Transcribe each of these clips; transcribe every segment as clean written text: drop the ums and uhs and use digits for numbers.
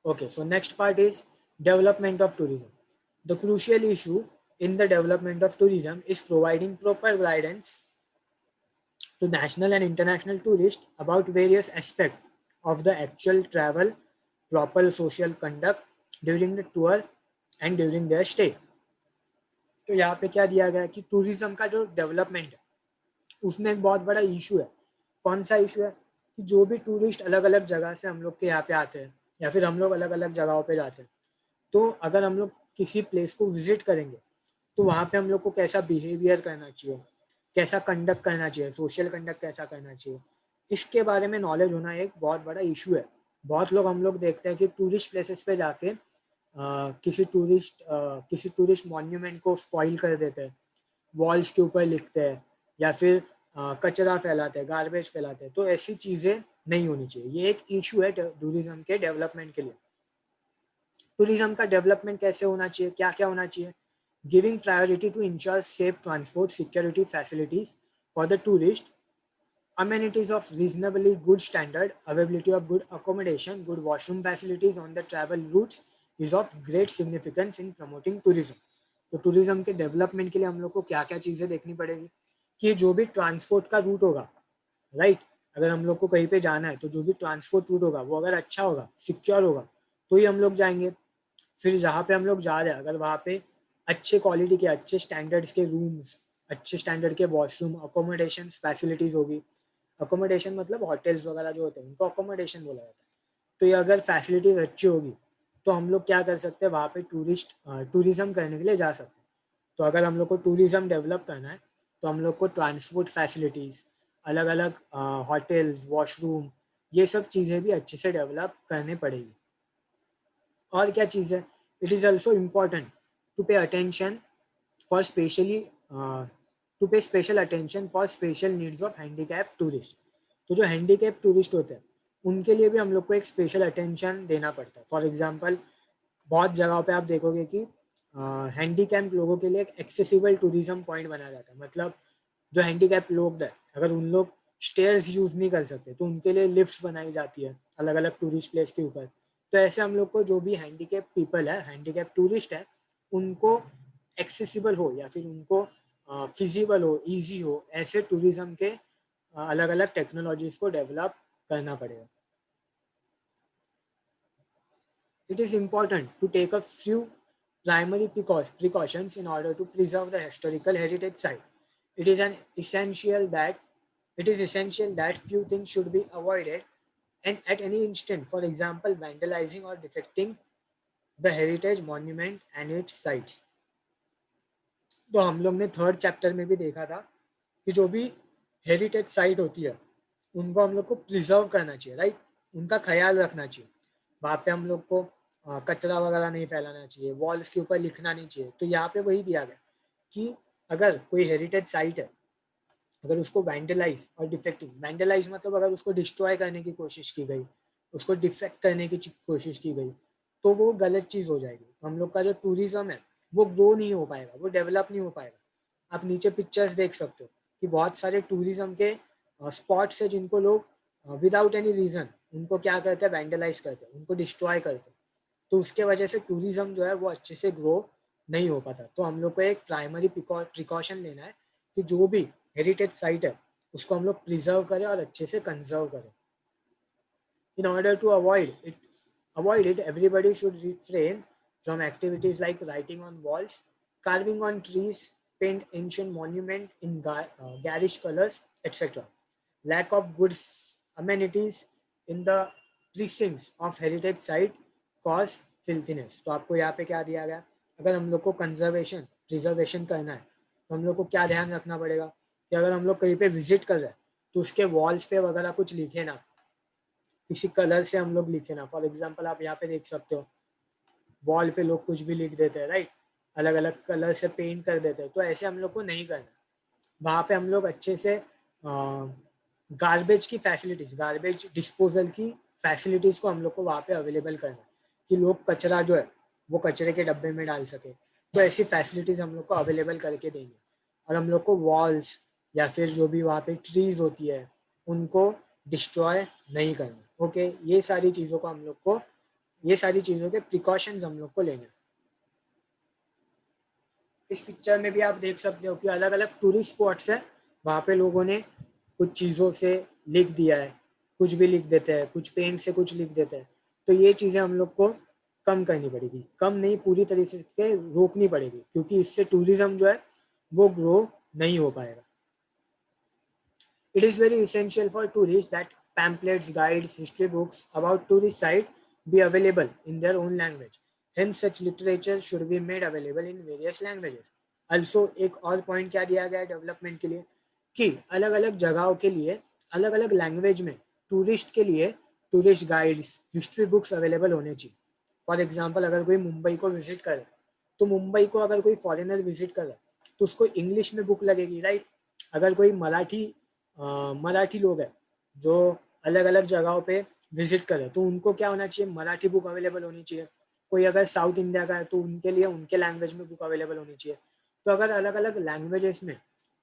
Okay, so next part is development of tourism. The crucial issue in the development of tourism is providing proper guidance to national and international tourists about various aspects of the actual travel, proper social conduct during the tour and during their stay. तो यहाँ पे क्या दिया गया है कि tourism का जो डेवलपमेंट है उसमें एक बहुत बड़ा इशू है. कौन सा इशू है कि जो भी टूरिस्ट अलग अलग जगह से हम लोग के यहाँ पे आते हैं या फिर हम लोग अलग अलग जगहों पे जाते हैं, तो अगर हम लोग किसी प्लेस को विजिट करेंगे तो वहाँ पे हम लोग को कैसा बिहेवियर करना चाहिए, कैसा कंडक्ट करना चाहिए, सोशल कंडक्ट कैसा करना चाहिए, इसके बारे में नॉलेज होना एक बहुत बड़ा इशू है. बहुत लोग हम लोग देखते हैं कि टूरिस्ट प्लेसेस पे जाके किसी टूरिस्ट मॉन्यूमेंट को स्पॉइल कर देते हैं, वॉल्स के ऊपर लिखते हैं या फिर कचरा फैलाते हैं, गार्बेज फैलाते हैं. तो ऐसी चीज़ें नहीं होनी चाहिए. ये एक इशू है टूरिज्म के डेवलपमेंट के लिए. टूरिज्म का डेवलपमेंट कैसे होना चाहिए, क्या क्या होना चाहिए? Giving priority to ensure safe transport security facilities for the tourist, amenities of reasonably good standard, availability of good accommodation, good washroom facilities on the travel routes is of great significance in promoting tourism. तो tourism के development के लिए हम लोग को क्या क्या चीज़ें देखनी पड़ेगी कि जो भी ट्रांसपोर्ट का रूट होगा, राइट, अगर हम लोग को कहीं पे जाना है तो जो भी ट्रांसपोर्ट रूट होगा वो अगर अच्छा होगा, सिक्योर होगा, तो ही हम लोग जाएंगे. फिर जहाँ पे हम लोग जा रहे हैं अगर वहाँ पे अच्छे क्वालिटी के, अच्छे स्टैंडर्ड्स के रूम्स, अच्छे स्टैंडर्ड के वॉशरूम, अकोमोडेशन फैसिलिटीज़ होगी. अकोमोडेशन मतलब होटल्स वगैरह जो होते हैं उनको अकोमोडेशन बोला जाता है. तो ये अगर फैसिलिटीज़ अच्छी होगी तो हम लोग क्या कर सकते हैं, वहाँ पे टूरिज्म करने के लिए जा सकते हैं. तो अगर हम लोग को टूरिज्म डेवलप करना है तो हम लोग को ट्रांसपोर्ट फैसिलिटीज़, अलग अलग होटल्स, वॉशरूम, ये सब चीज़ें भी अच्छे से डेवलप करने पड़ेगी. और क्या चीज़ है, it is also important to pay attention for special attention for special needs of handicap tourist. तो जो हैंडीकैप टूरिस्ट होते हैं उनके लिए भी हम लोग को एक स्पेशल अटेंशन देना पड़ता है. फॉर एग्जांपल बहुत जगहों पे आप देखोगे कि हैंडीकैप लोगों के लिए एक एक्सेसिबल टूरिज्म पॉइंट बनाया जाता है. मतलब जो हैंडीकैप लोग हैं अगर उन लोग स्टेयर्स यूज़ नहीं कर सकते तो उनके लिए लिफ्ट्स बनाई जाती है अलग अलग टूरिस्ट प्लेस के ऊपर. तो ऐसे हम लोग को जो भी हैंडीकैप पीपल है, हैंडीकैप टूरिस्ट है, उनको एक्सेसिबल हो या फिर उनको फिजिबल हो, ईजी हो, ऐसे टूरिज्म के अलग अलग टेक्नोलॉजीज को डेवलप करना पड़ेगा. It is important to take a few primary precautions in order to preserve the historical heritage site. It is essential that few things should be avoided and at any instant. For example, vandalizing or defecting the heritage monument and its sites. तो हम लोग ने third chapter में भी देखा था कि जो भी हेरिटेज साइट होती है उनको हम लोग को प्रिजर्व करना चाहिए, राइट, उनका ख्याल रखना चाहिए. वहाँ पे हम लोग को कचरा वगैरह नहीं फैलाना चाहिए, वॉल्स के ऊपर लिखना नहीं चाहिए. तो यहाँ पे वही दिया गया कि अगर कोई हेरिटेज साइट है, अगर उसको वैंडलाइज और डिफेक्टिंग, वैंडलाइज मतलब अगर उसको डिस्ट्रॉय करने की कोशिश की गई, उसको डिफेक्ट करने की कोशिश की गई, तो वो गलत चीज़ हो जाएगी. हम लोग का जो टूरिज्म है वो ग्रो नहीं हो पाएगा, वो डेवलप नहीं हो पाएगा. आप नीचे पिक्चर्स देख सकते हो कि बहुत सारे टूरिज्म के स्पॉट्स है जिनको लोग विदाउट एनी रीज़न उनको क्या करते हैं, वैंडलाइज करते हैं, उनको डिस्ट्रॉय करते हैं. तो उसके वजह से टूरिज्म जो है वो अच्छे से ग्रो नहीं हो पाता. तो हम लोग को एक प्राइमरी प्रिकॉशन लेना है कि जो भी हेरिटेज साइट है उसको हम लोग प्रिजर्व करें और अच्छे से कंजर्व करें. In order to avoid it, everybody should refrain from activities like writing on walls, carving on trees, paint ancient monument in garish colors, etc. Lack of good amenities in the precincts of heritage site cause filthiness. तो आपको यहाँ पे क्या दिया गया, अगर हम लोग को प्रिजर्वेशन करना है तो हम लोग को क्या ध्यान रखना पड़ेगा कि अगर हम लोग कहीं पे विजिट कर रहे हैं तो उसके वॉल्स पे वगैरह कुछ लिखे ना, किसी कलर से हम लोग लिखे ना. फॉर एग्जांपल आप यहाँ पे देख सकते हो वॉल पे लोग कुछ भी लिख देते हैं, राइट, अलग अलग कलर से पेंट कर देते हैं. तो ऐसे हम लोग को नहीं करना. वहाँ पे हम लोग अच्छे से गार्बेज की फैसिलिटीज, गार्बेज डिस्पोजल की फैसिलिटीज को हम लोग को वहाँ पे अवेलेबल करना कि लोग कचरा जो है वो कचरे के डब्बे में डाल सके. तो ऐसी फैसिलिटीज हम लोग को अवेलेबल करके देंगे. और हम लोग को वॉल्स या फिर जो भी वहाँ पे ट्रीज होती है उनको डिस्ट्रॉय नहीं करना. ओके, ये सारी चीज़ों को हम लोग को ये सारी चीज़ों के प्रिकॉशंस हम लोग को लेने। इस पिक्चर में भी आप देख सकते हो कि अलग अलग टूरिस्ट स्पॉट्स है, वहाँ पे लोगों ने कुछ चीज़ों से लिख दिया है, कुछ भी लिख देते हैं, कुछ पेंट से कुछ लिख देते हैं। तो ये चीज़ें हम लोग को कम करनी पड़ेगी, कम नहीं पूरी तरीके से रोकनी पड़ेगी, क्योंकि इससे टूरिज्म जो है वो ग्रो नहीं हो पाएगा। It is very essential for tourists that pamphlets, guides, history books about tourist site be available in their own language. Hence, such literature should be made available in various languages. Also, एक और point क्या दिया गया है development के लिए कि अलग अलग जगहों के लिए अलग अलग लैंग्वेज में टूरिस्ट के लिए tourist guides, history books available होने चाहिए। फॉर एग्जाम्पल, अगर कोई मुंबई को विजिट करे, तो मुंबई को अगर कोई फॉरेनर विजिट करे तो उसको इंग्लिश में बुक लगेगी, राइट। अगर कोई मराठी लोग हैं जो अलग अलग जगहों पे विजिट करें, तो उनको क्या होना चाहिए, मराठी बुक अवेलेबल होनी चाहिए। कोई अगर साउथ इंडिया का है तो उनके लिए उनके लैंग्वेज में बुक अवेलेबल होनी चाहिए। तो अगर अलग अलग लैंग्वेजेस में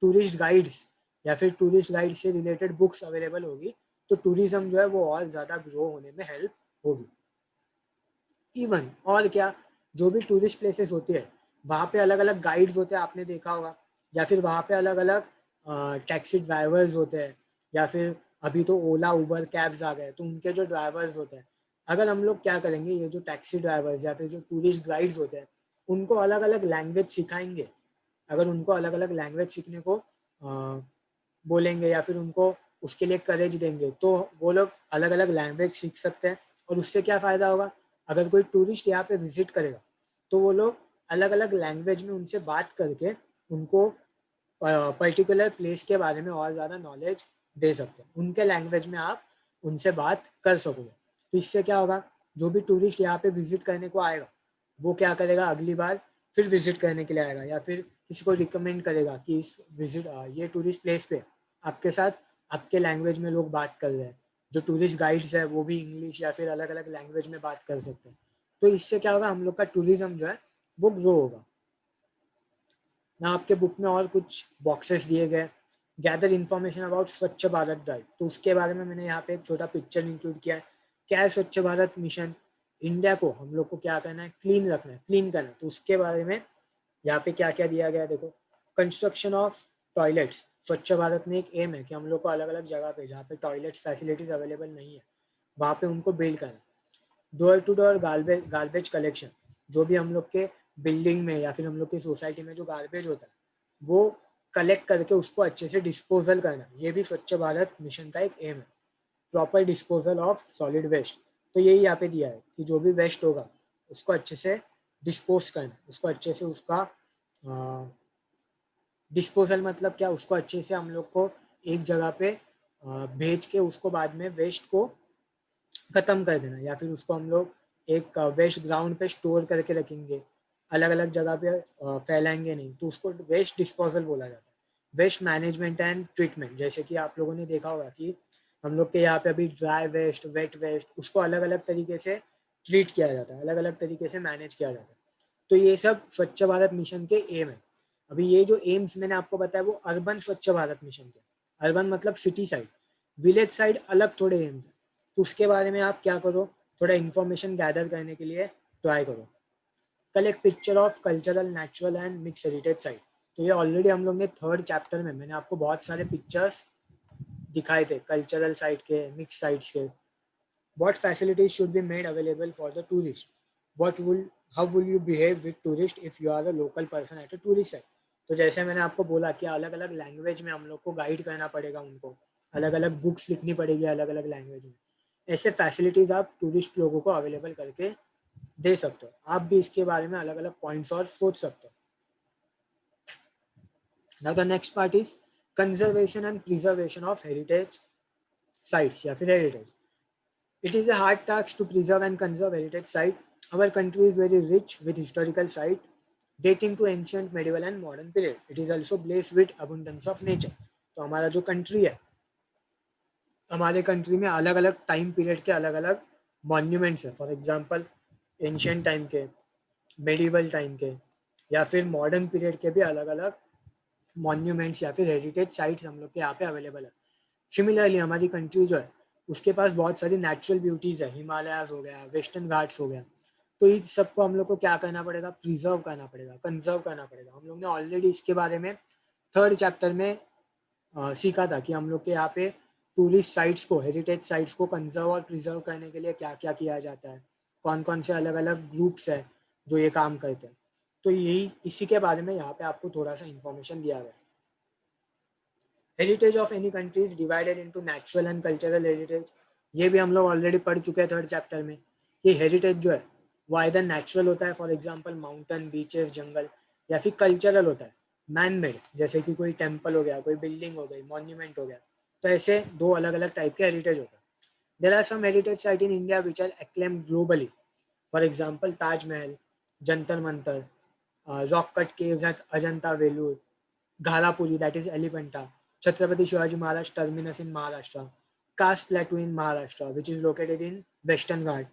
टूरिस्ट गाइड्स या फिर टूरिस्ट गाइड से रिलेटेड बुक्स अवेलेबल होगी, तो टूरिज्म जो है वो और ज़्यादा ग्रो होने में हेल्प होगी। इवन और क्या, जो भी टूरिस्ट प्लेसेस होती है वहाँ पे अलग अलग गाइड्स होते हैं, आपने देखा होगा, या फिर वहाँ पे अलग अलग टैक्सी ड्राइवर्स होते हैं, या फिर अभी तो ओला उबर कैब्स आ गए, तो उनके जो ड्राइवर्स होते हैं, अगर हम लोग क्या करेंगे, ये जो टैक्सी ड्राइवर्स या फिर जो टूरिस्ट गाइड्स होते हैं उनको अलग अलग लैंग्वेज सिखाएंगे, अगर उनको अलग अलग लैंग्वेज सीखने को बोलेंगे या फिर उनको उसके लिए करेज देंगे, तो वो लोग अलग अलग लैंग्वेज सीख सकते हैं। और उससे क्या फ़ायदा होगा, अगर कोई टूरिस्ट यहाँ पे विजिट करेगा तो वो लोग अलग अलग लैंग्वेज में उनसे बात करके उनको पर्टिकुलर प्लेस के बारे में और ज़्यादा नॉलेज दे सकते हैं, उनके लैंग्वेज में आप उनसे बात कर सकोगे। तो इससे क्या होगा, जो भी टूरिस्ट यहाँ पे विजिट करने को आएगा वो क्या करेगा, अगली बार फिर विजिट करने के लिए आएगा, या फिर किसी को रिकमेंड करेगा कि इस ये टूरिस्ट प्लेस पे आपके साथ आपके लैंग्वेज में लोग बात कर रहे हैं। जो टूरिस्ट गाइड्स है वो भी इंग्लिश या फिर अलग अलग लैंग्वेज में बात कर सकते हैं। तो इससे क्या होगा, हम लोग का टूरिज्म जो है वो ग्रो होगा ना। आपके बुक में और कुछ बॉक्सेस दिए गए, गैदर इन्फॉर्मेशन अबाउट स्वच्छ भारत ड्राइव, तो उसके बारे में मैंने यहाँ पे एक छोटा पिक्चर इंक्लूड किया है। क्या है स्वच्छ भारत मिशन, इंडिया को हम लोग को क्या करना है, क्लीन रखना है, क्लीन करना है। तो उसके बारे में यहाँ पे क्या क्या दिया गया है, देखो, कंस्ट्रक्शन ऑफ टॉयलेट्स, स्वच्छ भारत में एक एम है कि हम लोग को अलग अलग जगह पे जहाँ पे टॉयलेट्स फैसिलिटीज अवेलेबल नहीं है वहाँ पे उनको बिल्ड करना। Door to door garbage collection, जो भी हम लोग के बिल्डिंग में या फिर हम लोग की सोसाइटी में जो गार्बेज होता है वो कलेक्ट करके उसको अच्छे से डिस्पोजल करना, ये भी स्वच्छ भारत मिशन का एक एम है। Proper disposal of solid waste, तो यही यहाँ पे दिया है कि जो भी वेस्ट होगा उसको अच्छे से डिस्पोज करना, उसको अच्छे से उसका डिस्पोजल मतलब क्या, उसको अच्छे से हम लोग को एक जगह पे भेज के उसको बाद में वेस्ट को ख़त्म कर देना, या फिर उसको हम लोग एक वेस्ट ग्राउंड पे स्टोर करके रखेंगे, अलग अलग जगह पे फैलाएंगे नहीं, तो उसको वेस्ट डिस्पोजल बोला जाता है। वेस्ट मैनेजमेंट एंड ट्रीटमेंट, जैसे कि आप लोगों ने देखा होगा कि हम लोग के यहाँ पे अभी ड्राई वेस्ट, वेट वेस्ट, उसको अलग अलग तरीके से ट्रीट किया जाता है, अलग अलग तरीके से मैनेज किया जाता है। तो ये सब स्वच्छ भारत मिशन के एम है। अभी ये जो एम्स मैंने आपको बताया वो अर्बन स्वच्छ भारत मिशन के, अर्बन मतलब सिटी साइड, विलेज साइड अलग थोड़े एम्स है। तो उसके बारे में आप क्या करो, थोड़ा इन्फॉर्मेशन गैदर करने के लिए ट्राई करो। Collect picture of cultural, natural and mix heritage site, तो ये ऑलरेडी हम लोग ने थर्ड चैप्टर में मैंने आपको बहुत सारे पिक्चर्स दिखाए थे कल्चरल साइट के, मिक्स साइट्स के। What facilities should be made available for the tourist? How will you behave with tourist if you are a local person at a tourist site? तो जैसे मैंने आपको बोला कि अलग अलग लैंग्वेज में हम लोग को गाइड करना पड़ेगा उनको, अलग अलग बुक्स लिखनी पड़ेगी अलग अलग लैंग्वेज में। ऐसे फैसिलिटीज़ आप टूरिस्ट लोगों को अवेलेबल करके दे सकते हो। आप भी इसके बारे में अलग अलग पॉइंट्स और सोच सकते हो। Now the next part is conservation and preservation of heritage sites या फिर heritage. It is a hard task to preserve and conserve heritage site. Our country is very rich with historical site dating to ancient, medieval and modern period. It is also blessed with abundance of nature. तो हमारा जो country है, हमारे country में अलग अलग time period के अलग अलग मॉन्यूमेंट्स हैं। फॉर एग्जांपल एंशियंट टाइम के, मेडिवल टाइम के या फिर मॉडर्न पीरियड के भी अलग अलग मॉन्यूमेंट्स या फिर हेरिटेज साइट्स हम लोग के यहाँ पे अवेलेबल है। सिमिलरली हमारी कंट्री जो है उसके पास बहुत सारी नेचुरल ब्यूटीज़ है, हिमालयाज हो गया, वेस्टर्न घाट्स हो गया, तो इस सबको हम लोग को क्या करना पड़ेगा, प्रिजर्व करना पड़ेगा, कंजर्व करना पड़ेगा। हम लोग ने ऑलरेडी इसके बारे में थर्ड चैप्टर में सीखा था कि हम लोग के यहाँ पे टूरिस्ट साइट्स को, हेरिटेज साइट्स को कंजर्व और प्रिजर्व करने के लिए क्या क्या किया जाता है, कौन कौन से अलग अलग ग्रुप्स है जो ये काम करते हैं। तो यही इसी के बारे में यहाँ पे आपको थोड़ा सा इंफॉर्मेशन दिया गया है। Heritage of any country is divided into natural and cultural heritage. ये भी हम लोग ऑलरेडी पढ़ चुके हैं थर्ड चैप्टर में। ये हेरिटेज जो है वो आइदर नेचुरल होता है, फॉर एग्जांपल माउंटेन, बीचेस, जंगल, या फिर कल्चरल होता है, मैन मेड, जैसे कि कोई टेम्पल हो गया, कोई बिल्डिंग हो गई, मॉन्यूमेंट हो गया। तो ऐसे दो अलग अलग टाइप के हेरिटेज होता है। There are some heritage site in India which are acclaimed globally, for example Taj Mahal, Jantar Mantar, rock cut caves at Ajanta वेलूर, Gharapuri that is Elephanta, Chhatrapati Shivaji Maharaj Terminus in Maharashtra, Caste Plateau in Maharashtra which is located in Western Ghat.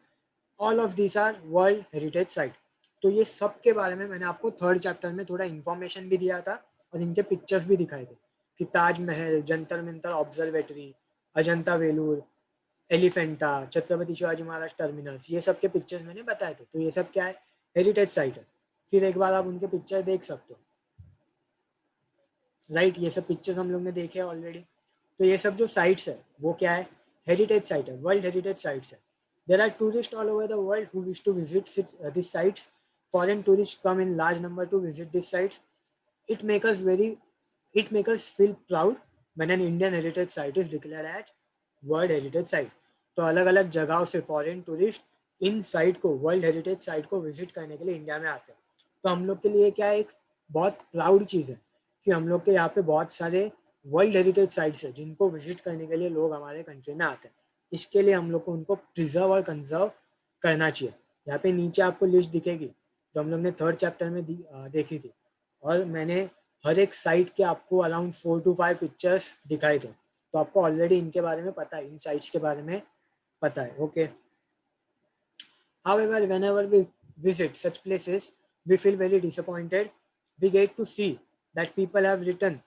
All of these are World Heritage Site. तो ये सब के बारे में मैंने आपको third chapter में थोड़ा इन्फॉर्मेशन भी दिया था और इनके पिक्चर्स भी दिखाए थे कि ताजमहल, जंतर मंतर ऑब्जर्वेटरी, अजंता वेलूर, एलिफेंटा, छत्रपति शिवाजी महाराज टर्मिनस, ये सब के पिक्चर्स मैंने बताए थे। तो ये सब क्या है, हेरिटेज साइट है। फिर एक बार आप उनके पिक्चर देख सकते हो, राइट। ये सब पिक्चर्स हम लोग ने देखे ऑलरेडी। तो ये सब जो साइट्स है वो क्या है, हेरिटेज साइट है, वर्ल्ड हेरिटेज साइट्स है। There are tourist all over the world who wish to visit this sites. Foreign tourist come in large number to visit this sites. it make us very it make us feel proud when an Indian heritage site is declared as World Heritage Site. तो अलग अलग जगहों से foreign tourist in site को, world heritage site को visit करने के लिए इंडिया में आते हैं। तो हम लोग के लिए क्या है, एक बहुत प्राउड चीज़ है कि हम लोग के यहाँ पे बहुत सारे वर्ल्ड हेरिटेज साइट्स है जिनको विजिट करने के लिए लोग हमारे कंट्री में आते हैं। इसके लिए हम लोग को उनको प्रिजर्व और कंजर्व करना चाहिए। यहाँ पे नीचे आपको लिस्ट दिखेगी जो हम लोग ने थर्ड चैप्टर में देखी थी, और मैंने हर एक साइट के आपको अराउंड 4 to 5 पिक्चर्स दिखाए थे। तो आपको ऑलरेडी इनके बारे में पता है, इन साइट्स के बारे में पता है। Okay, however whenever we visit such places we feel very disappointed. We get to see that people have written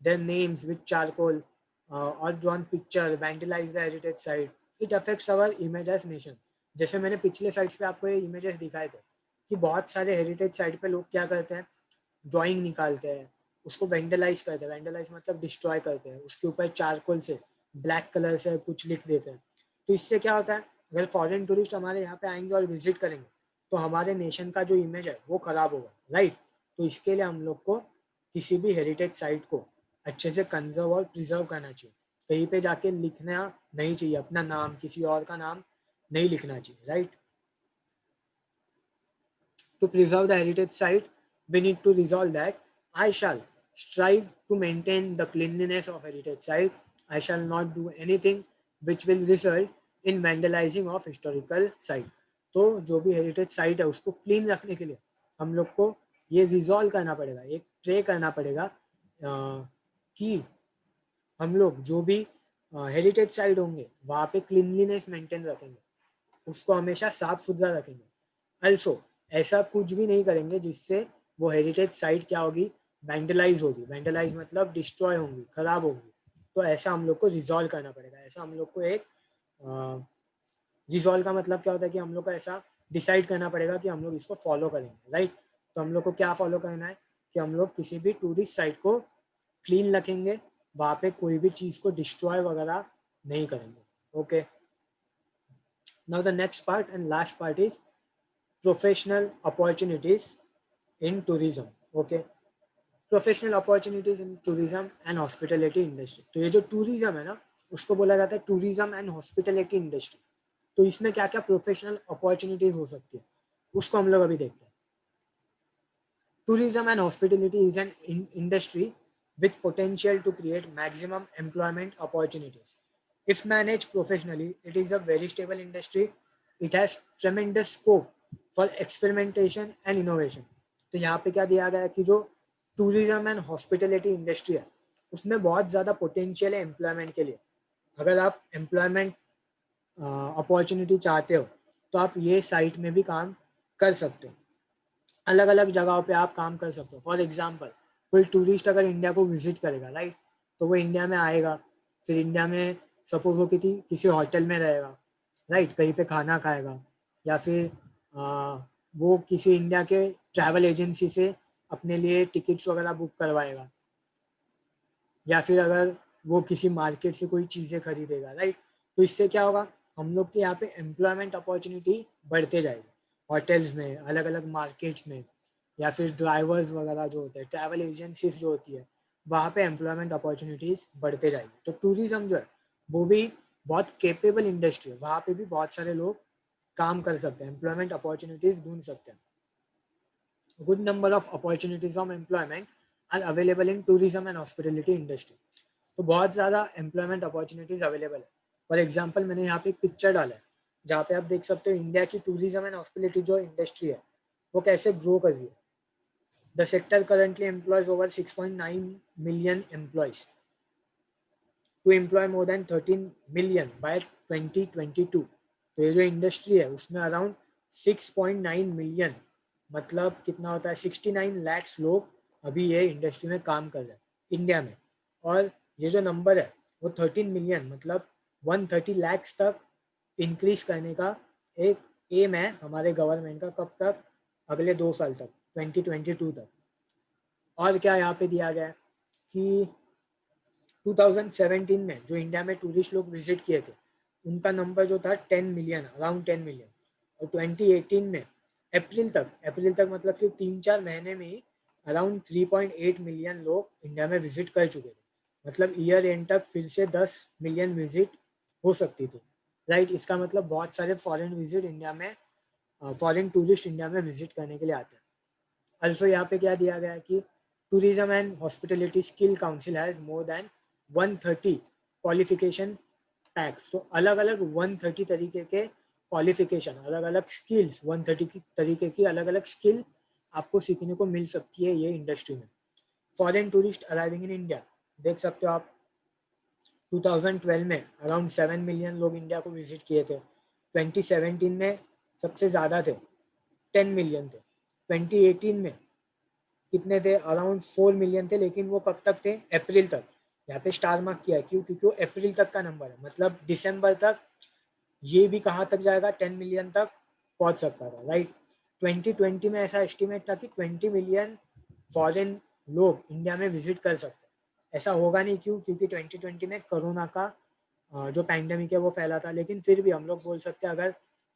their names with charcoal or drawn picture, vandalized the heritage site. It affects our image as nation. जैसे मैंने पिछले sites पे आपको ये images दिखाए थे कि बहुत सारे हेरिटेज साइट पे लोग क्या करते हैं, ड्राइंग निकालते हैं, उसको वेंडलाइज करते हैं। वेंडलाइज मतलब डिस्ट्रॉय करते हैं, उसके ऊपर चारकोल से, ब्लैक कलर से कुछ लिख देते हैं। तो इससे क्या होता है, अगर फॉरेन टूरिस्ट हमारे यहाँ पे आएंगे और विजिट करेंगे तो हमारे नेशन का जो इमेज है वो खराब होगा, राइट। तो इसके लिए हम लोग को किसी भी हेरिटेज साइट को अच्छे से कंजर्व और प्रिजर्व करना चाहिए। कहीं पे जाके लिखना नहीं चाहिए अपना नाम, किसी और का नाम नहीं लिखना चाहिए, right. To preserve the heritage site, we need to resolve that I shall strive to maintain the cleanliness of heritage site. I shall not do anything which will result in vandalizing of historical site. तो जो भी heritage site है उसको clean रखने के लिए हम लोग को ये रिजॉल्व करना पड़ेगा, एक प्रे करना पड़ेगा कि हम लोग जो भी हेरिटेज साइट होंगे वहाँ पे क्लीनलीनेस मेंटेन रखेंगे, उसको हमेशा साफ सुथरा रखेंगे। अल्सो ऐसा कुछ भी नहीं करेंगे जिससे वो हेरिटेज साइट क्या होगी, वैंडलाइज होगी। वैंडलाइज मतलब डिस्ट्रॉय होंगी, खराब होंगी। तो ऐसा हम लोग को रिजॉल्व करना पड़ेगा। ऐसा हम लोग को एक रिजॉल्व का मतलब क्या होता है कि हम लोग को ऐसा डिसाइड करना पड़ेगा कि हम लोग इसको फॉलो करेंगे, राइट। तो हम लोग को क्या फॉलो करना है कि हम लोग किसी भी टूरिस्ट साइट को क्लीन रखेंगे, वहाँ पे कोई भी चीज़ को डिस्ट्रॉय वगैरह नहीं करेंगे। Okay, now the next part and last part is professional opportunities in tourism. Okay, professional opportunities in tourism and hospitality industry. तो ये जो टूरिज्म है ना, उसको बोला जाता है टूरिज्म एंड हॉस्पिटलिटी इंडस्ट्री। तो इसमें क्या क्या प्रोफेशनल अपॉर्चुनिटीज हो सकती है उसको हम लोग अभी देखते हैं। Tourism and hospitality is an industry with potential to create maximum employment opportunities. If managed professionally, it is a very stable industry. It has tremendous scope for experimentation and innovation. तो यहाँ पे क्या दिया गया है कि जो टूरिज्म एंड हॉस्पिटलिटी इंडस्ट्री है उसमें बहुत ज़्यादा पोटेंशियल है एम्प्लॉयमेंट के लिए। अगर आप एम्प्लॉयमेंट अपॉर्चुनिटी चाहते हो तो आप ये साइट में भी काम कर सकते हो। अलग अलग जगहों पे आप काम कर सकते हो। फॉर एग्जांपल कोई टूरिस्ट अगर इंडिया को विजिट करेगा, राइट, तो वो इंडिया में आएगा, फिर इंडिया में सपोज वो किसी होटल में रहेगा, राइट, कहीं पे खाना खाएगा, या फिर वो किसी इंडिया के ट्रैवल एजेंसी से अपने लिए टिकट्स वगैरह बुक करवाएगा, या फिर अगर वो किसी मार्केट से कोई चीज़ें खरीदेगा, राइट। तो इससे क्या होगा, हम लोग के यहाँ पे एम्प्लॉयमेंट अपॉर्चुनिटी बढ़ते जाएगी, होटल्स में, अलग अलग मार्केट्स में, या फिर ड्राइवर्स वगैरह जो होते हैं, ट्रैवल एजेंसीज जो होती है, वहाँ पे एम्प्लॉयमेंट अपॉर्चुनिटीज़ बढ़ते जाएगी। तो टूरिज्म जो है वो भी बहुत केपेबल इंडस्ट्री है, वहाँ पे भी बहुत सारे लोग काम कर सकते हैं, एम्प्लॉयमेंट अपॉर्चुनिटीज़ ढूंढ सकते हैं। Good number of opportunities of employment are available in tourism and hospitality industry. तो बहुत ज़्यादा एम्प्लॉयमेंट अपॉर्चुनिटीज़ अवेलेबल है। फॉर एग्जाम्पल मैंने यहाँ पे एक पिक्चर डाला है जहाँ पे आप देख सकते हो इंडिया की टूरिज्म एंड हॉस्पिटलिटी जो इंडस्ट्री है वो कैसे ग्रो कर रही है। The sector currently employs over 6.9 million employees to employ more than 13 million by 2022। तो ये जो इंडस्ट्री है उसमें अराउंड 6.9 मिलियन, मतलब कितना होता है, 69 लैक्स लोग अभी ये इंडस्ट्री में काम कर रहे हैं इंडिया में। और ये जो नंबर है वो 13 मिलियन मतलब 130 लैक्स तक इंक्रीज करने का एक एम है हमारे गवर्नमेंट का। कब तक? अगले 2 साल तक, 2022 तक। और क्या यहाँ पे दिया गया है कि 2017 में जो इंडिया में टूरिस्ट लोग विजिट किए थे उनका नंबर जो था 10 मिलियन, अराउंड 10 मिलियन। और 2018 में अप्रैल तक मतलब सिर्फ 3-4 महीने में ही अराउंड 3.8 मिलियन लोग इंडिया में विजिट कर चुके थे। मतलब ईयर एंड तक फिर से 10 मिलियन विजिट हो सकती थी, राइट। इसका मतलब बहुत सारे फॉरेन टूरिस्ट इंडिया में विजिट करने के लिए आते हैं। Also यहाँ पे क्या दिया गया है कि tourism and hospitality skill council has more than 130 qualification tax. तो अलग अलग 130 तरीके के क्वालिफिकेशन, अलग अलग स्किल्स, 130 की तरीके की अलग अलग स्किल आपको सीखने को मिल सकती है ये इंडस्ट्री में। Foreign tourist arriving in India, देख सकते हो आप 2012 में अराउंड 7 मिलियन लोग इंडिया को विजिट किए थे। 2017 में सबसे ज़्यादा थे, 10 मिलियन थे। 2018 में कितने थे? अराउंड 4 मिलियन थे, लेकिन वो कब तक थे? अप्रैल तक। यहाँ पे स्टार मार्क किया है, क्यों? क्योंकि वो अप्रैल तक का नंबर है, मतलब दिसंबर तक ये भी कहाँ तक जाएगा? 10 मिलियन तक पहुँच सकता था, राइट। 2020 में ऐसा एस्टिमेट था कि 20 मिलियन फॉरेन लोग इंडिया में विजिट कर सकते हैं। ऐसा होगा नहीं, क्यों? क्योंकि 2020 में कोरोना का जो पैंडेमिक है वो फैला था। लेकिन फिर भी हम लोग बोल सकते हैं, अगर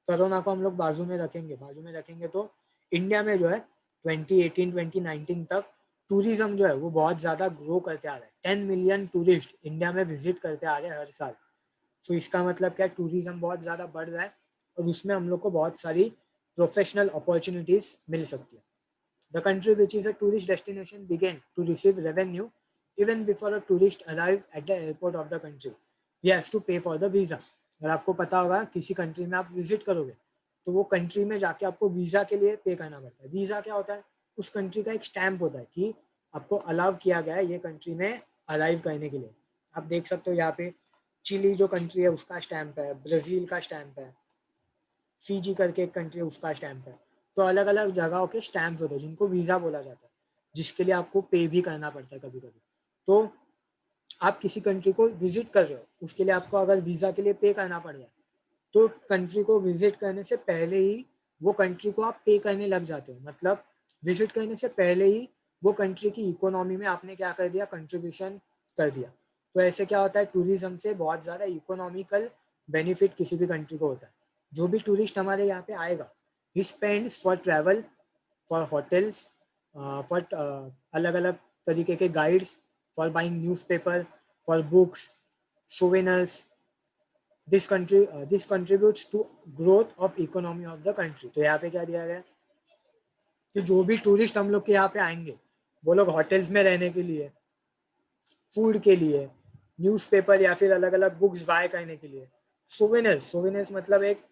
कोरोना को हम लोग बाजू में रखेंगे तो इंडिया में जो है 2018-2019 तक टूरिज्म जो है वो बहुत ज़्यादा ग्रो करते आ रहा है। 10 मिलियन टूरिस्ट इंडिया में विजिट करते आ रहे हैं हर साल। तो इसका मतलब क्या? टूरिज्म बहुत ज़्यादा बढ़ रहा है और उसमें हम लोग को बहुत सारी प्रोफेशनल अपॉर्चुनिटीज़ मिल सकती है। The country which is a tourist destination began to receive revenue even before a tourist arrived at the airport of the country. He has to pay for the visa. अगर आपको पता होगा किसी country में आप visit करोगे तो वो कंट्री में जाके आपको वीज़ा के लिए पे करना पड़ता है। वीज़ा क्या होता है? उस कंट्री का एक स्टैम्प होता है कि आपको अलाउ किया गया है ये कंट्री में अराइव करने के लिए। आप देख सकते हो यहाँ पे चिली जो कंट्री है उसका स्टैम्प है, ब्राज़ील का स्टैम्प है, फीजी करके एक कंट्री है उसका स्टैम्प है। तो अलग अलग जगहों के स्टैम्प होते हैं जिनको वीज़ा बोला जाता है, जिसके लिए आपको पे भी करना पड़ता है कभी कभी। तो आप किसी कंट्री को विजिट कर रहे हो, उसके लिए आपको अगर वीज़ा के लिए पे करना पड़ जाए तो कंट्री को विजिट करने से पहले ही वो कंट्री को आप पे करने लग जाते हो। मतलब विजिट करने से पहले ही वो कंट्री की इकोनॉमी में आपने क्या कर दिया? कंट्रीब्यूशन कर दिया। तो ऐसे क्या होता है? टूरिज्म से बहुत ज़्यादा इकोनॉमिकल बेनिफिट किसी भी कंट्री को होता है। जो भी टूरिस्ट हमारे यहाँ पे आएगा, he spends for travel, for hotels, for अलग अलग तरीके के guides, for buying newspaper, for books, souvenirs. This contributes to growth of economy of the country. तो यहाँ पे क्या दिया गया कि जो भी टूरिस्ट हम लोग के यहाँ पे आएंगे वो लोग होटल्स में रहने के लिए, फूड के लिए, न्यूज़पेपर या फिर अलग अलग बुक्स बाय करने के लिए, सोवेनियर्स मतलब एक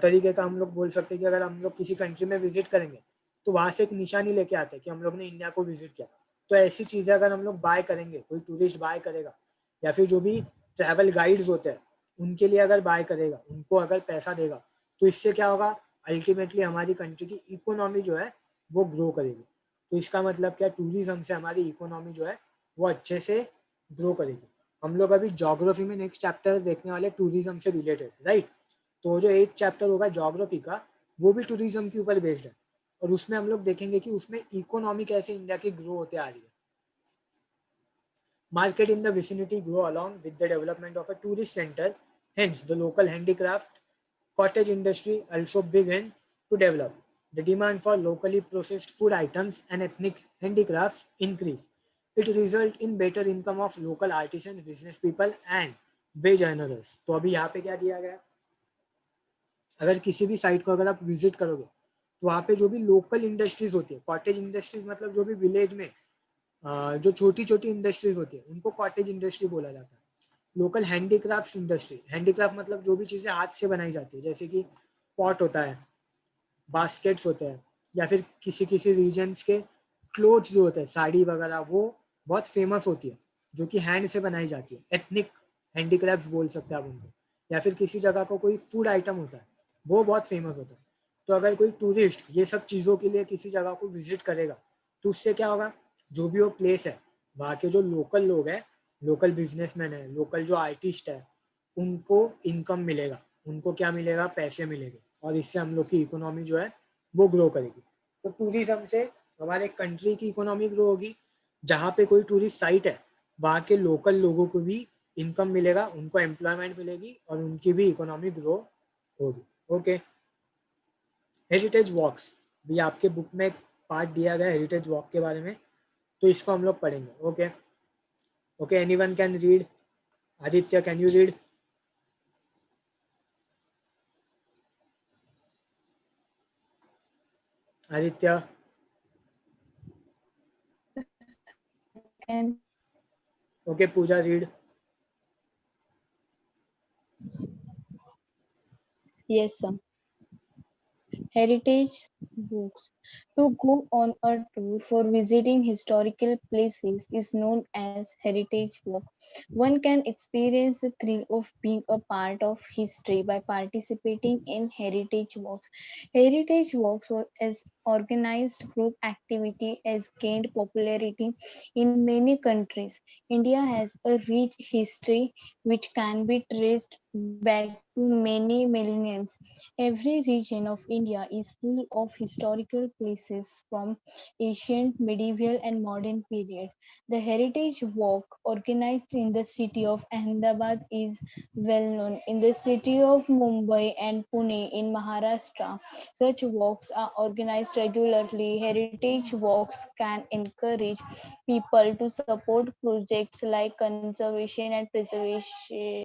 तरीके का हम लोग बोल सकते हैं कि अगर हम लोग किसी कंट्री में विजिट करेंगे तो वहाँ से एक निशानी लेके आते हैं कि हम लोग ने इंडिया को विजिट किया। तो ऐसी चीज़ें अगर हम लोग बाय करेंगे, कोई टूरिस्ट बाय करेगा या फिर जो भी ट्रैवल गाइड्स होते हैं उनके लिए अगर बाय करेगा, उनको अगर पैसा देगा, तो इससे क्या होगा? अल्टीमेटली हमारी कंट्री की इकोनॉमी जो है वो ग्रो करेगी। तो इसका मतलब क्या? टूरिज्म से हमारी इकोनॉमी जो है वो अच्छे से ग्रो करेगी। हम लोग अभी ज्योग्राफी में नेक्स्ट चैप्टर देखने वाले टूरिज्म से रिलेटेड, राइट। तो जो एक चैप्टर होगा ज्योग्राफी का वो भी टूरिज्म के ऊपर बेस्ड है, और उसमें हम लोग देखेंगे कि उसमें इकोनॉमी कैसे इंडिया की ग्रो होते आ रही है। Market in the vicinity grow along with the development of a tourist center. Hence, the local handicraft cottage industry also began to develop. The demand for locally processed food items and ethnic handicrafts increased. It resulted in better income of local artisans, business people and wage earners. तो अभी यहाँ पे क्या दिया गया, अगर किसी भी साइट को अगर आप विजिट करोगे तो वहाँ पे जो भी लोकल इंडस्ट्रीज होती है, कॉटेज इंडस्ट्रीज मतलब जो भी विलेज में जो छोटी छोटी इंडस्ट्रीज होती है उनको कॉटेज इंडस्ट्री बोला जाता है। लोकल हैंडीक्राफ्ट इंडस्ट्री, हैंडीक्राफ्ट मतलब जो भी चीज़ें हाथ से बनाई जाती है, जैसे कि पॉट होता है, बास्केट्स होते हैं, या फिर किसी किसी रीजन्स के क्लोथ्स जो होते हैं, साड़ी वगैरह, वो बहुत फेमस होती है जो कि हैंड से बनाई जाती है। एथनिक हैंडीक्राफ्ट बोल सकते हैं आप उनको। या फिर किसी जगह को कोई फूड आइटम होता है वो बहुत फेमस होता है। तो अगर कोई टूरिस्ट ये सब चीज़ों के लिए किसी जगह को विजिट करेगा तो उससे क्या होगा, जो भी वो प्लेस है वहाँ के जो लोकल लोग हैं, लोकल बिजनेसमैन है, लोकल जो आर्टिस्ट है, उनको इनकम मिलेगा, उनको क्या मिलेगा, पैसे मिलेंगे, और इससे हम लोग की इकोनॉमी जो है वो ग्रो करेगी। तो टूरिज्म से हमारे कंट्री की इकोनॉमी ग्रो होगी। जहाँ पे कोई टूरिस्ट साइट है वहाँ के लोकल लोगों को भी इनकम मिलेगा, उनको एम्प्लॉयमेंट मिलेगी और उनकी भी इकोनॉमी ग्रो होगी। ओके, हेरिटेज वॉक्स भी आपके बुक में एक पार्ट दिया गया है हेरिटेज वॉक के बारे में, तो इसको हम लोग पढ़ेंगे। Okay okay, anyone can read? Aditya, can you read? Aditya? And okay, Pooja read. yes, sir. Heritage books. To go on a tour for visiting historical places is known as heritage walk. One can experience the thrill of being a part of history by participating in heritage walks. Heritage walks as organized group activity has gained popularity in many countries. India has a rich history which can be traced back to many millenniums. Every region of India is full of historical places from ancient, medieval, and modern period. The Heritage Walk, organized in the city of Ahmedabad, is well known. In the city of Mumbai and Pune in Maharashtra, such walks are organized regularly. Heritage walks can encourage people to support projects like conservation and preservation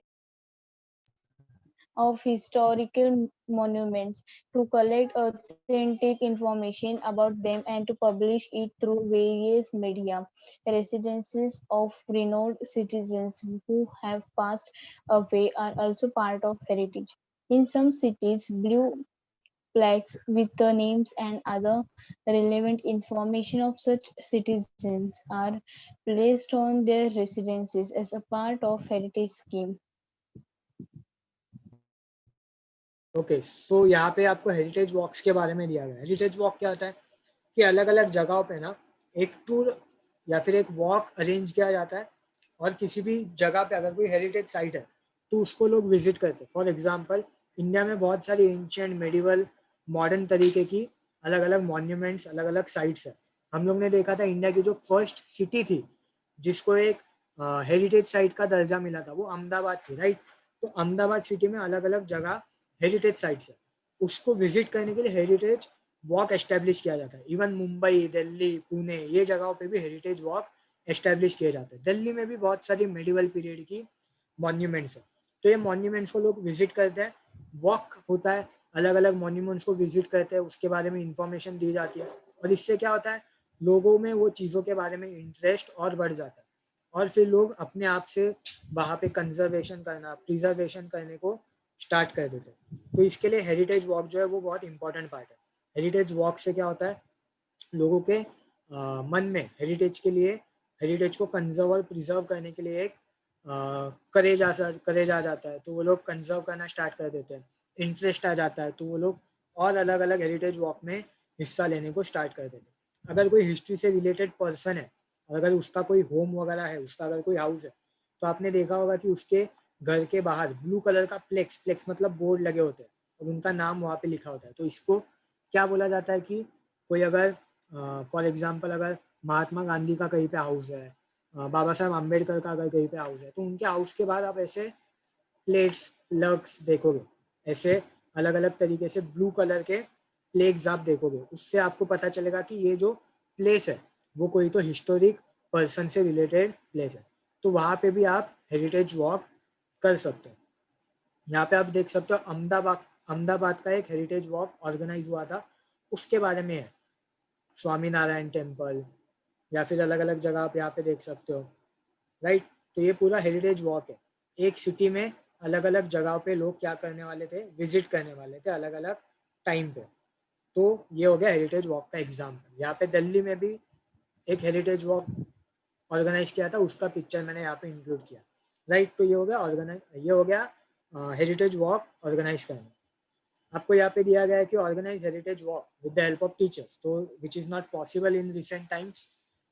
of historical monuments, to collect authentic information about them and to publish it through various media. Residences of renowned citizens who have passed away are also part of heritage. In some cities, blue plaques with the names and other relevant information of such citizens are placed on their residences as a part of heritage scheme. Okay, so यहाँ पे आपको heritage वॉक्स के बारे में दिया गया है। Heritage walk क्या होता है कि अलग अलग जगहों पे ना एक टूर या फिर एक वॉक अरेंज किया जाता है, और किसी भी जगह पे अगर कोई हेरिटेज साइट है तो उसको लोग विजिट करते हैं। फॉर एग्जांपल, इंडिया में बहुत सारी एंशियंट, मेडिवल, मॉडर्न तरीके की अलग अलग मॉन्यूमेंट्स, अलग अलग साइट्स है। हम लोग ने देखा था इंडिया की जो फर्स्ट सिटी थी जिसको एक हेरिटेज साइट का दर्जा मिला था वो अहमदाबाद थी, राइट। तो अहमदाबाद सिटी में अलग अलग जगह हेरिटेज साइट्स है, उसको विजिट करने के लिए हेरिटेज वॉक एस्टेब्लिश किया जाता है। इवन मुंबई, दिल्ली, पुणे, ये जगहों पे भी हेरिटेज वॉक एस्टेब्लिश किए जाते हैं। दिल्ली में भी बहुत सारी मेडिवल पीरियड की मॉन्यूमेंट्स है, तो ये मॉन्यूमेंट्स को लोग विजिट करते हैं। वॉक होता है, अलग अलग मॉन्यूमेंट्स को विजिट करते हैं, उसके बारे में इंफॉर्मेशन दी जाती है, और इससे क्या होता है, लोगों में वो चीज़ों के बारे में इंटरेस्ट और बढ़ जाता है, और फिर लोग अपने आप से वहाँ पे कंजर्वेशन करना, प्रिजर्वेशन करने को स्टार्ट कर देते हैं। तो इसके लिए हेरिटेज वॉक जो है वो बहुत इंपॉर्टेंट पार्ट है। हेरिटेज वॉक से क्या होता है, लोगों के मन में हेरिटेज के लिए, हेरिटेज को कंजर्व और प्रिजर्व करने के लिए एक करेज आ जाता है, तो वो लोग कंजर्व करना स्टार्ट कर देते हैं। इंटरेस्ट आ जाता है तो वो लोग और अलग अलग हेरिटेज वॉक में हिस्सा लेने को स्टार्ट कर देते हैं। अगर कोई हिस्ट्री से रिलेटेड पर्सन है, और अगर उसका कोई होम वगैरह है, उसका अगर कोई हाउस है, तो आपने देखा होगा कि उसके घर के बाहर ब्लू कलर का प्लेक्स मतलब बोर्ड लगे होते हैं और उनका नाम वहाँ पे लिखा होता है। तो इसको क्या बोला जाता है कि कोई अगर फॉर एग्जाम्पल अगर महात्मा गांधी का कहीं पे हाउस है, बाबा साहब आम्बेडकर का अगर कहीं पे हाउस है, तो उनके हाउस के बाहर आप ऐसे प्लेट्स प्लग्स देखोगे, ऐसे अलग अलग तरीके से ब्लू कलर के प्लेग्स आप देखोगे। उससे आपको पता चलेगा कि ये जो प्लेस है वो कोई तो हिस्टोरिक पर्सन से रिलेटेड प्लेस है। तो वहाँ पे भी आप हेरिटेज वॉक कर सकते हो। यहाँ पे आप देख सकते हो अहमदाबाद का एक हेरिटेज वॉक ऑर्गेनाइज हुआ था, उसके बारे में है। स्वामी नारायण टेम्पल या फिर अलग अलग जगह आप यहाँ पे देख सकते हो, राइट। तो ये पूरा हेरिटेज वॉक है। एक सिटी में अलग अलग जगह पे लोग क्या करने वाले थे, विजिट करने वाले थे अलग अलग टाइम पे। तो ये हो गया हेरिटेज वॉक का एग्जाम्पल। यहाँ पे दिल्ली में भी एक हेरिटेज वॉक ऑर्गेनाइज किया था, उसका पिक्चर मैंने यहाँ पे इंक्लूड किया, राइट। तो ये हो गया हेरिटेज वॉक ऑर्गेनाइज करना। आपको यहाँ पे दिया गया है कि organise heritage walk with the help of teachers, तो which is not possible in recent times,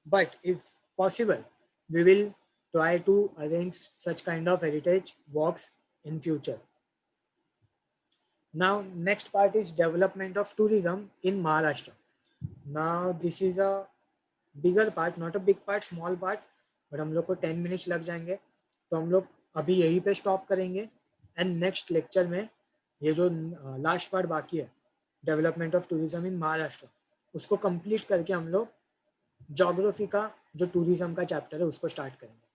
but if possible we will try to arrange such kind of heritage walks in future. Now next part is development of tourism in Maharashtra. Now this is a bigger part, not a big part, small part, but हम लोग को 10 minutes लग जाएंगे, तो हम लोग अभी यहीं पे स्टॉप करेंगे। एंड नेक्स्ट लेक्चर में ये जो लास्ट पार्ट बाकी है, development of tourism in Maharashtra, उसको कंप्लीट करके हम लोग जोग्राफी का जो टूरिज्म का चैप्टर है उसको स्टार्ट करेंगे।